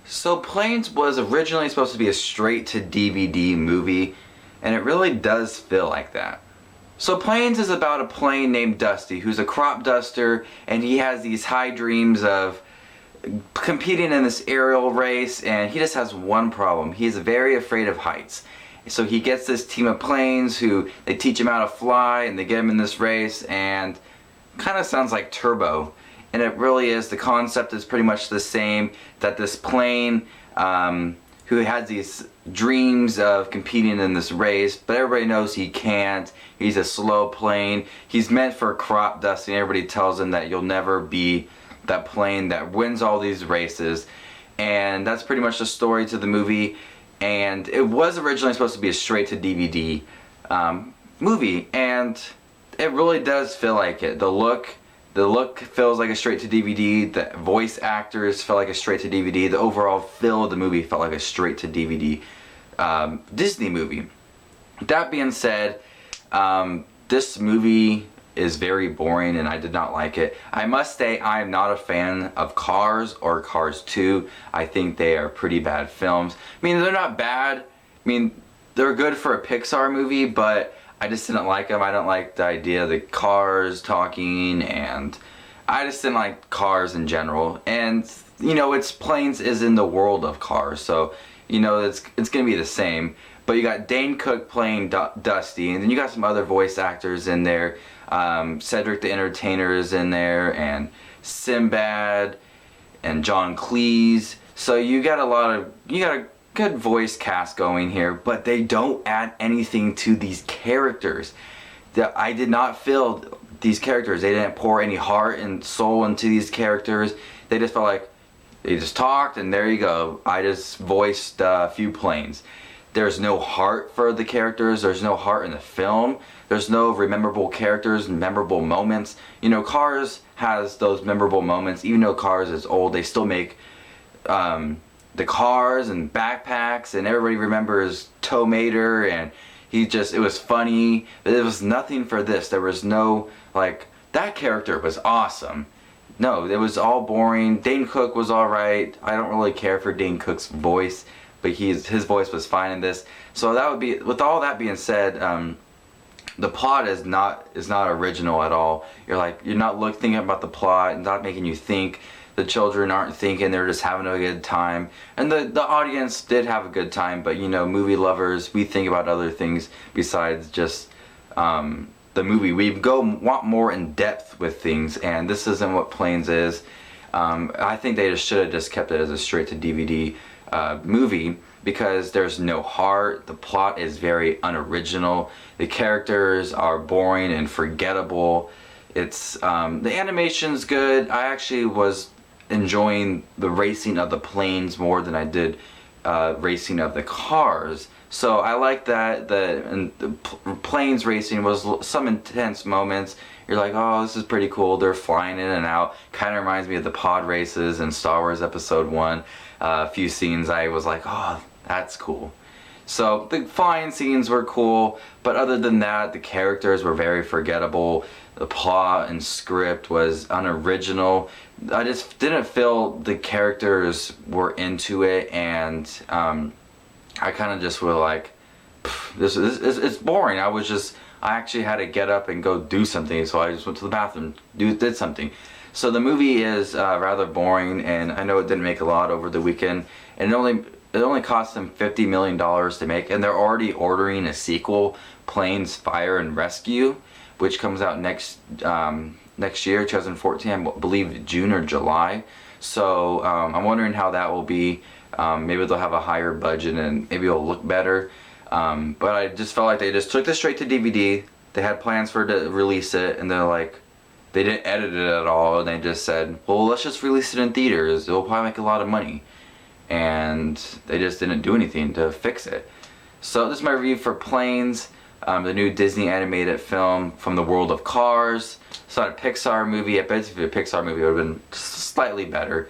So Planes was originally supposed to be a straight to DVD movie, and it really does feel like that. So Planes is about a plane named Dusty who's a crop duster, and he has these high dreams of competing in this aerial race, and he just has one problem. He's very afraid of heights. So he gets this team of planes who they teach him how to fly, and they get him in this race, and kind of sounds like Turbo. And it really is, the concept is pretty much the same, that this plane who has these dreams of competing in this race, but everybody knows he can't. He's a slow plane. He's meant for crop dusting. Everybody tells him that you'll never be that plane that wins all these races. And that's pretty much the story to the movie. And it was originally supposed to be a straight to DVD movie, and it really does feel like it. The look feels like a straight to DVD. The voice actors felt like a straight to DVD. The overall feel of the movie felt like a straight to DVD Disney movie. That being said, this movie is very boring and I did not like it. I must say I am not a fan of Cars or Cars 2. I think they are pretty bad films. I mean, they're not bad. I mean, they're good for a Pixar movie, but I just didn't like them. I don't like the idea of the cars talking, and I just didn't like Cars in general. And you know, it's Planes is in the world of Cars, so you know it's gonna be the same. But you got Dane Cook playing Dusty, and then you got some other voice actors in there. Cedric the Entertainer is in there, and Sinbad, and John Cleese. So you got a good voice cast going here, but they don't add anything to these characters. I did not feel these characters. They didn't pour any heart and soul into these characters. They just felt like they just talked, and there you go. I just voiced a few planes. There's no heart for the characters. There's no heart in the film. There's no memorable characters and memorable moments. You know, Cars has those memorable moments. Even though Cars is old, they still make the cars and backpacks, and everybody remembers Tow Mater, and it was funny. But there was nothing for this. There was no, like, that character was awesome. No, it was all boring. Dane Cook was alright. I don't really care for Dane Cook's voice, but his voice was fine in this. So that would be, with all that being said, the plot is not original at all. You're not thinking about the plot, not making you think. The children aren't thinking, they're just having a good time. And the audience did have a good time, but you know, movie lovers, we think about other things besides just the movie. We want more in depth with things, and this isn't what Planes is. I think they should have just kept it as a straight to DVD movie, because there's no heart. The plot is very unoriginal. The characters are boring and forgettable. It's the animation's good. I actually was enjoying the racing of the planes more than I did racing of the cars. So I like that. The planes racing was some intense moments. You're like, oh, this is pretty cool. They're flying in and out. Kind of reminds me of the pod races in Star Wars Episode 1. A few scenes I was like, oh, that's cool. So the flying scenes were cool, but other than that, the characters were very forgettable. The plot and script was unoriginal. I just didn't feel the characters were into it, and I kind of just were like, it's boring. I actually had to get up and go do something, so I just went to the bathroom, did something. So the movie is rather boring, and I know it didn't make a lot over the weekend, and it only cost them $50 million to make, and they're already ordering a sequel, Planes, Fire and Rescue, which comes out next year, 2014, I believe June or July. So I'm wondering how that will be. Maybe they'll have a higher budget and maybe it'll look better. But I just felt like they just took this straight to DVD. They had plans to release it, and they're like, they didn't edit it at all, and they just said, well, let's just release it in theaters. It'll probably make a lot of money. And they just didn't do anything to fix it. So this is my review for Planes, the new Disney animated film from the world of Cars. It's not a Pixar movie. I bet if it was a Pixar movie, it would have been slightly better.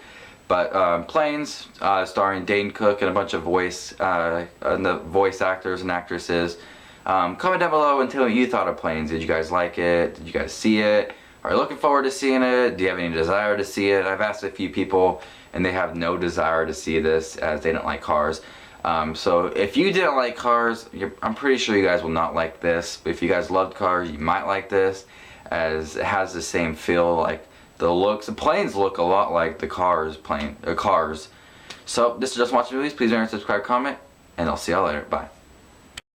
But Planes, starring Dane Cook and a bunch of voice actors and actresses. Comment down below and tell me what you thought of Planes. Did you guys like it? Did you guys see it? are you looking forward to seeing it? Do you have any desire to see it? I've asked a few people and they have no desire to see this as they don't like Cars. So if you didn't like Cars, I'm pretty sure you guys will not like this. But if you guys loved Cars, you might like this, as it has the same feel. Like the planes look a lot like the Cars. So this is Just Watching Movies. Please remember to subscribe, comment, and I'll see y'all later. Bye.